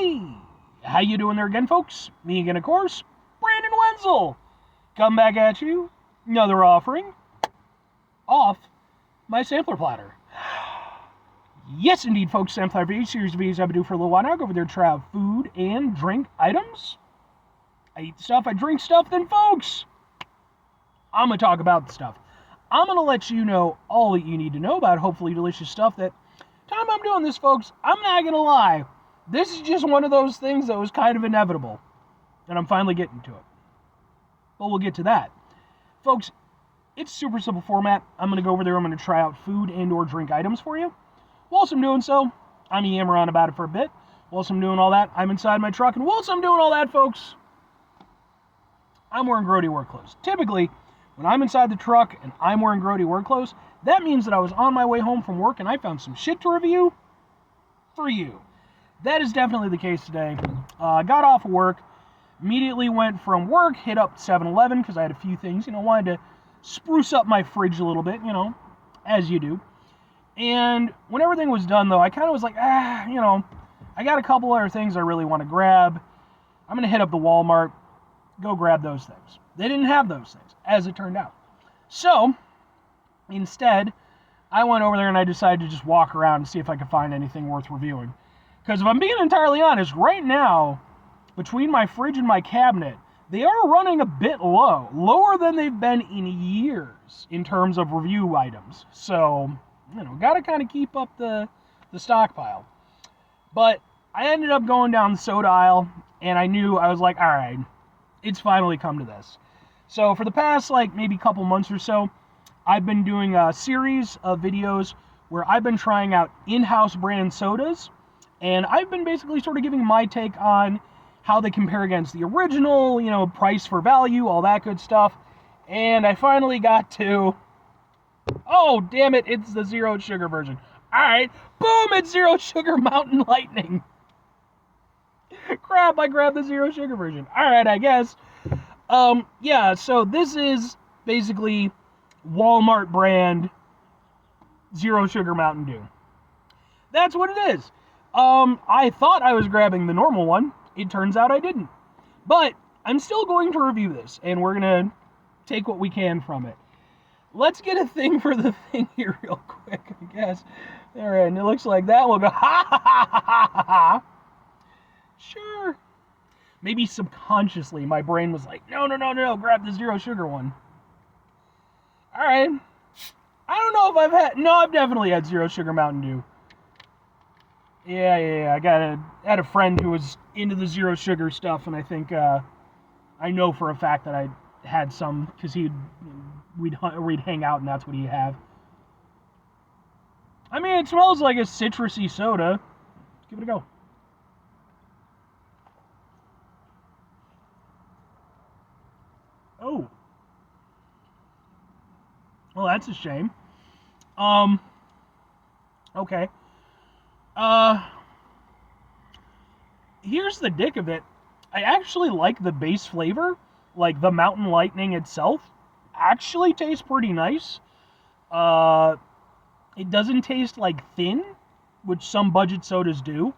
Hey, how you doing there again, folks? Me again, of course, Brandon Wenzel. Come back at you, another offering off my sampler platter. Yes, indeed, folks, sampler for each series of videos I've been doing for a little while now. I go over there to try out food and drink items. I eat stuff, I drink stuff, then, folks, I'm going to talk about the stuff. I'm going to let you know all that you need to know about hopefully delicious stuff. That time I'm doing this, folks, I'm not going to lie. This is just one of those things that was kind of inevitable. And I'm finally getting to it. But we'll get to that. Folks, it's super simple format. I'm going to go over there. I'm going to try out food and or drink items for you. Whilst I'm doing so, I'm yammering on about it for a bit. Whilst I'm doing all that, I'm inside my truck. And whilst I'm doing all that, folks, I'm wearing grody work clothes. Typically, when I'm inside the truck and I'm wearing grody work clothes, that means that I was on my way home from work and I found some shit to review for you. That is definitely the case today. Got off of work, immediately went from work, hit up 7-Eleven because I had a few things, wanted to spruce up my fridge a little bit, as you do. And when everything was done, though, I kind of was like, I got a couple other things I really want to grab. I'm going to hit up the Walmart, go grab those things. They didn't have those things, as it turned out. So, instead, I went over there and I decided to just walk around and see if I could find anything worth reviewing. Because if I'm being entirely honest, right now, between my fridge and my cabinet, they are running a bit low. Lower than they've been in years in terms of review items. So, got to kind of keep up the stockpile. But I ended up going down the soda aisle, and I was like, all right, it's finally come to this. So for the past, maybe couple months or so, I've been doing a series of videos where I've been trying out in-house brand sodas. And I've been basically sort of giving my take on how they compare against the original, price for value, all that good stuff. And I finally got to, oh, damn it, it's the zero sugar version. All right, boom, it's zero sugar Mountain Lightning. Crap, I grabbed the zero sugar version. All right, I guess. Yeah, so this is basically Walmart brand zero sugar Mountain Dew. That's what it is. I thought I was grabbing the normal one. It turns out I didn't. But I'm still going to review this, and we're going to take what we can from it. Let's get a thing for the thing here real quick, I guess. All right, and it looks like that will go, ha, ha, ha, ha, ha, ha. Sure. Maybe subconsciously my brain was like, no, grab the zero sugar one. All right. I don't know if I've definitely had zero sugar Mountain Dew. Yeah. I had a friend who was into the zero sugar stuff, and I think I know for a fact that I had some because we'd hang out, and that's what he'd have. I mean, it smells like a citrusy soda. Let's give it a go. Oh. Well, that's a shame. Okay. Here's the dick of it. I actually like the base flavor. Like, the Mountain Lightning itself actually tastes pretty nice. It doesn't taste like thin, which some budget sodas do.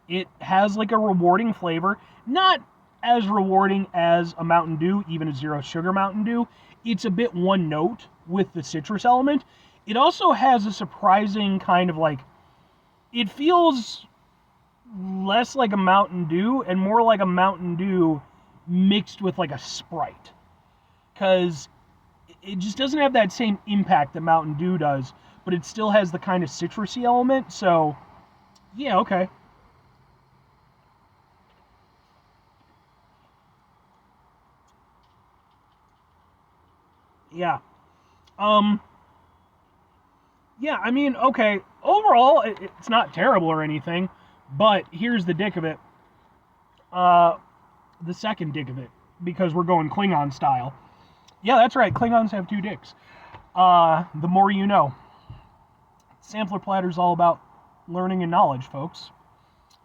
It has like a rewarding flavor. Not as rewarding as a Mountain Dew, even a zero sugar Mountain Dew. It's a bit one note with the citrus element. It also has a surprising kind of it feels less like a Mountain Dew and more like a Mountain Dew mixed with a Sprite. Because it just doesn't have that same impact that Mountain Dew does, but it still has the kind of citrusy element, so yeah, okay. Yeah. Yeah, I mean, okay, overall, it's not terrible or anything, but here's the dick of it. The second dick of it, because we're going Klingon style. Yeah, that's right, Klingons have two dicks. The more you know. Sampler Platter's all about learning and knowledge, folks.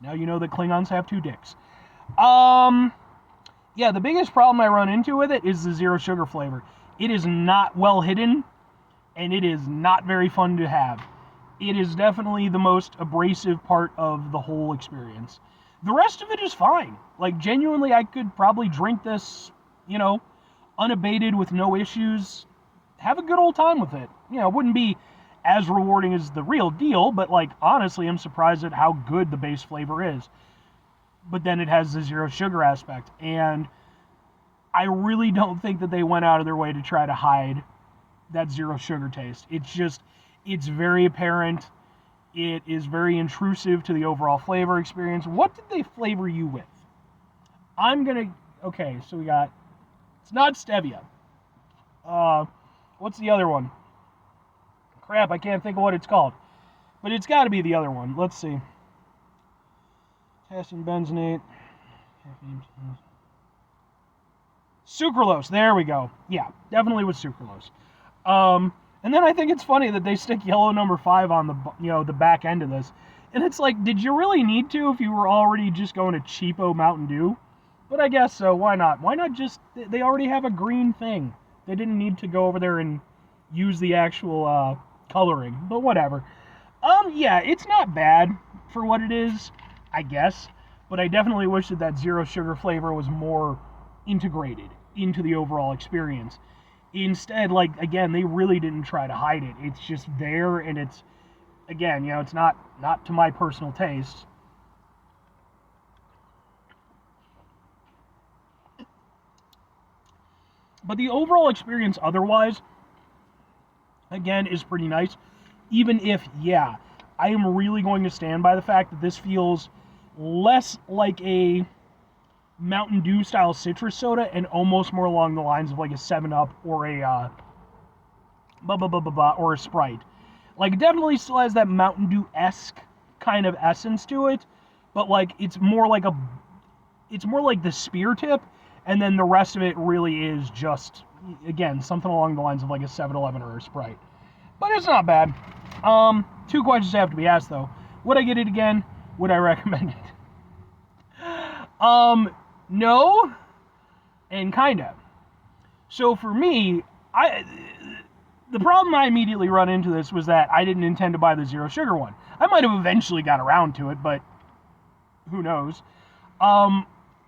Now you know that Klingons have two dicks. Yeah, the biggest problem I run into with it is the zero sugar flavor. It is not well hidden, and it is not very fun to have. It is definitely the most abrasive part of the whole experience. The rest of it is fine. Like, genuinely, I could probably drink this, unabated with no issues. Have a good old time with it. It wouldn't be as rewarding as the real deal, but, like, honestly, I'm surprised at how good the base flavor is. But then it has the zero sugar aspect, and I really don't think that they went out of their way to try to hide that zero sugar taste. It's very apparent. It is very intrusive to the overall flavor experience. What did they flavor you with? Okay, so it's not stevia. What's the other one? Crap, I can't think of what it's called. But it's got to be the other one. Let's see. Potassium benzoate. Sucralose. There we go. Yeah, definitely with sucralose. And then I think it's funny that they stick yellow number 5 on the back end of this. And it's like, did you really need to if you were already just going to cheapo Mountain Dew? But I guess so. Why not? Why not just, they already have a green thing. They didn't need to go over there and use the actual coloring. But whatever. Yeah, it's not bad for what it is, I guess. But I definitely wish that zero sugar flavor was more integrated into the overall experience. Instead, like, again, they really didn't try to hide it. It's just there, and it's, again, it's not to my personal taste. But the overall experience otherwise, again, is pretty nice. Even if, yeah, I am really going to stand by the fact that this feels less like a Mountain Dew style citrus soda and almost more along the lines of like a 7-Up or a or a Sprite. Like, it definitely still has that Mountain Dew-esque kind of essence to it, but like it's more like the spear tip, and then the rest of it really is just, again, something along the lines of like a 7-Eleven or a Sprite. But it's not bad. 2 questions have to be asked though. Would I get it again? Would I recommend it? No, and kinda. So for me, the problem I immediately run into this was that I didn't intend to buy the zero sugar one. I might have eventually got around to it, but who knows?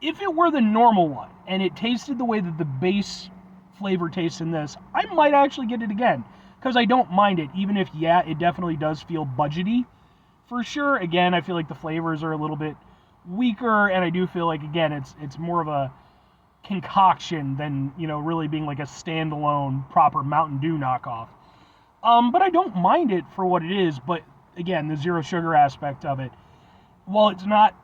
If it were the normal one, and it tasted the way that the base flavor tastes in this, I might actually get it again, because I don't mind it, even if, yeah, it definitely does feel budgety, for sure. Again, I feel like the flavors are a little bit weaker, and I do feel like, again, it's more of a concoction than, really being like a standalone proper Mountain Dew knockoff. But I don't mind it for what it is. But again, the zero sugar aspect of it, while it's not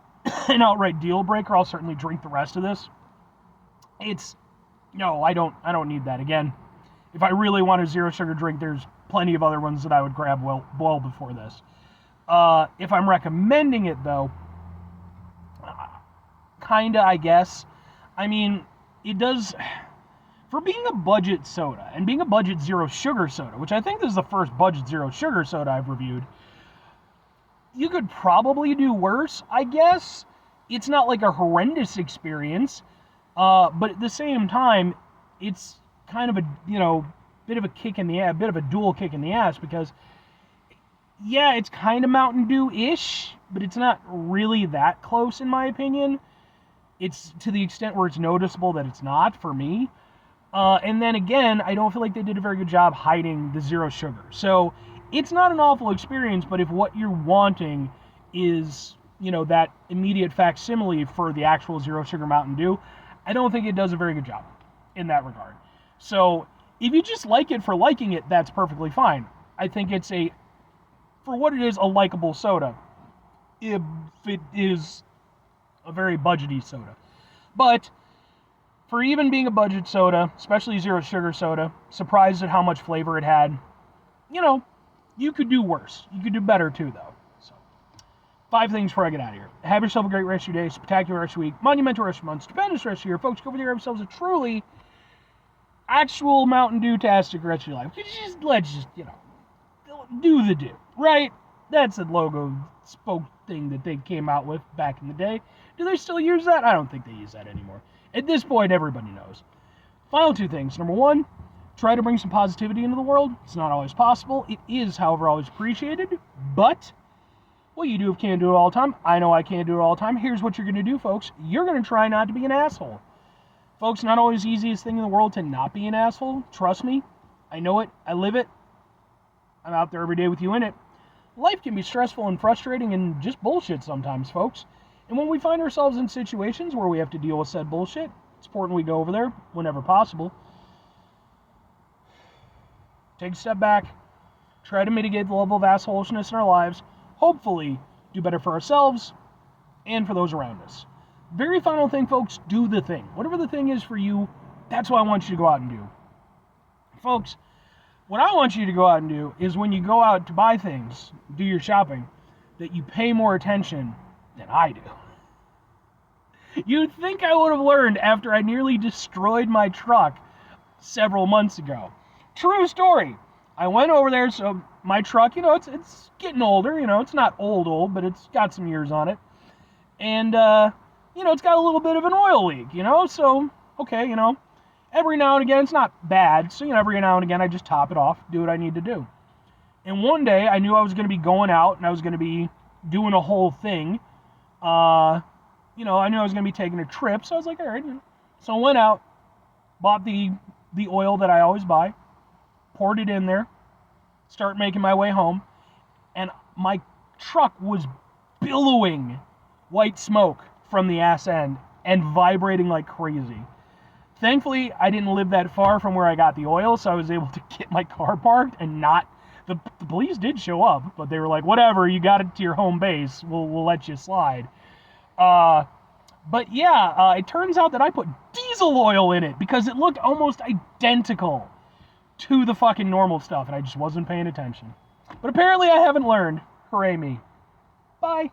an outright deal breaker, I'll certainly drink the rest of this. I don't need that. Again, if I really want a zero sugar drink, there's plenty of other ones that I would grab well before this. If I'm recommending it though, kinda, I guess. I mean, it does, for being a budget soda, and being a budget zero sugar soda, which I think this is the first budget zero sugar soda I've reviewed, you could probably do worse, I guess. It's not like a horrendous experience, but at the same time, it's kind of a, bit of a kick in the ass, a bit of a dual kick in the ass, because, yeah, it's kind of Mountain Dew-ish, but it's not really that close, in my opinion. It's to the extent where it's noticeable that it's not, for me. And then again, I don't feel like they did a very good job hiding the zero sugar. So it's not an awful experience, but if what you're wanting is, that immediate facsimile for the actual zero sugar Mountain Dew, I don't think it does a very good job in that regard. So if you just like it for liking it, that's perfectly fine. I think it's for what it is, a likable soda. If it is a very budgety soda. But for even being a budget soda, especially zero sugar soda, surprised at how much flavor it had, you could do worse. You could do better too, though. So, 5 things before I get out of here. Have yourself a great rest of your day, spectacular rest of your week, monumental rest of your month, stupendous rest of your year. Folks, go over there, have yourselves a truly actual Mountain Dew-tastic rest of your life. Let's just, do the do, right? That's a logo spoke thing that they came out with back in the day. Do they still use that? I don't think they use that anymore. At this point, everybody knows. Final 2 things. Number 1, try to bring some positivity into the world. It's not always possible. It is, however, always appreciated. But Well, you can't do it all the time. I know I can't do it all the time. Here's what you're going to do, folks. You're going to try not to be an asshole. Folks, not always the easiest thing in the world to not be an asshole. Trust me. I know it. I live it. I'm out there every day with you in it. Life can be stressful and frustrating and just bullshit sometimes, folks. And when we find ourselves in situations where we have to deal with said bullshit, it's important we go over there whenever possible. Take a step back. Try to mitigate the level of assholishness in our lives. Hopefully, do better for ourselves and for those around us. Very final thing, folks, do the thing. Whatever the thing is for you, that's what I want you to go out and do. Folks, what I want you to go out and do is when you go out to buy things, do your shopping, that you pay more attention than I do. You'd think I would have learned after I nearly destroyed my truck several months ago. True story. I went over there, so my truck, it's getting older, it's not old, but it's got some years on it. And, it's got a little bit of an oil leak, so, okay, every now and again, it's not bad, so, every now and again, I just top it off, do what I need to do. And one day, I knew I was going to be going out, and I was going to be doing a whole thing, I knew I was going to be taking a trip, so I was like, all right, so I went out, bought the oil that I always buy, poured it in there, start making my way home, and my truck was billowing white smoke from the ass end and vibrating like crazy. Thankfully, I didn't live that far from where I got the oil, so I was able to get my car parked and not... The police did show up, but they were like, whatever, you got it to your home base, we'll let you slide. But yeah, it turns out that I put diesel oil in it because it looked almost identical to the fucking normal stuff, and I just wasn't paying attention. But apparently I haven't learned. Hooray me. Bye.